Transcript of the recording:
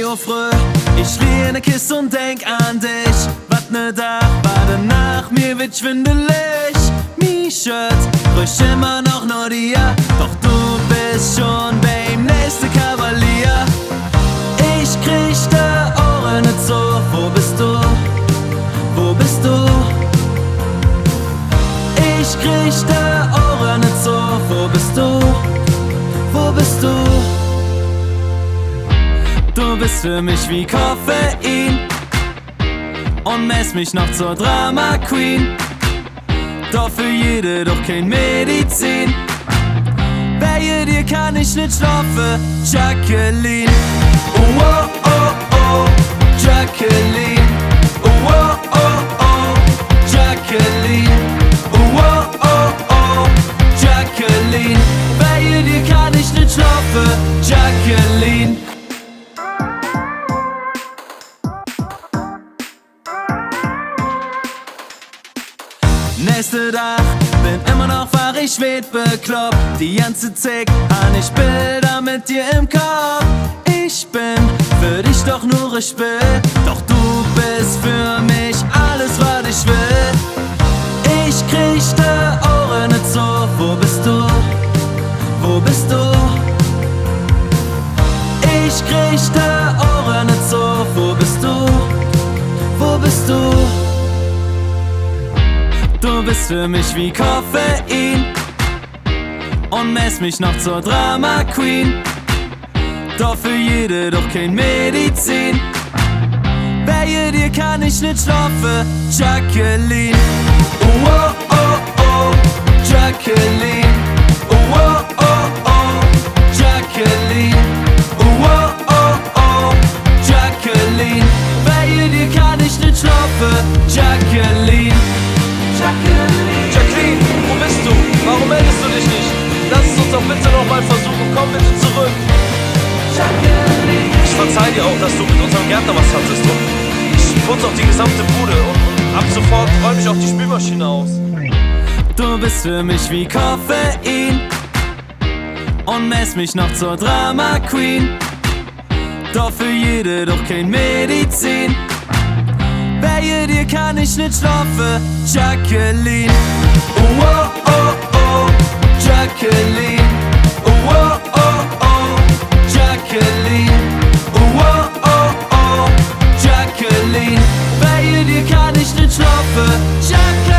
Uhr fröh, ich liege in der Kiste und denk an dich. Wat ne Daach, warte nach mir wird schwindelig. Mich rüch immer noch dir, doch du bist schon beim nächsten Kavalier. Ich krieg de Ohren nicht so, wo bist du? Wo bist du? Ich krieg de Ohren nicht so, wo bist du? Wo bist du? Du bist für mich wie Koffein und mähs mich noch zur Dramaqueen. Doch für jede doch kein Medizin. Bei dir kann ich nicht schlafen, Jaqueline. Oh oh oh oh, Jaqueline. Oh oh oh oh, Jaqueline. Oh oh oh oh, Jaqueline. Bei dir kann ich nicht schlafen, Jaqueline. Nächste Daach, bin immer noch wach, ich werd bekloppt. Die ganze Zeit han ich Bilder mit dir im Kopf. Ich bin für dich doch nur ein Spiel, doch du bist für mich alles, was ich will. Ich krieg de Ohren nicht so, wo bist du? Wo bist du? Ich krieg de Ohren nicht so, wo bist du? Wo bist du? Du bist für mich wie Koffein und mähs mich noch zur Dramaqueen. Doch für jede doch kein Medizin. Bei dir kann ich nicht schlafen, Jaqueline. Oh oh oh oh, Jaqueline. Oh oh oh oh, Jaqueline. Oh oh oh oh, Jaqueline. Bei dir kann ich nicht schlafen, Jaqueline. Jaqueline, wo bist du? Warum meldest du dich nicht? Lass es uns doch bitte nochmal versuchen, komm bitte zurück. Ich verzeih dir auch, dass du mit unserem Gärtner was hattest und ich putze auch die gesamte Bude und ab sofort räume ich auch die Spülmaschine aus. Du bist für mich wie Koffein und mähs mich noch zur Dramaqueen. Doch für jede doch kein Medizin. Bei dir kann ich nicht schlafen, Jaqueline. Oh oh oh oh, Jaqueline. Oh oh oh oh, Jaqueline. Oh oh oh oh, Jaqueline. Bei dir kann ich nicht schlafen, Jaqueline.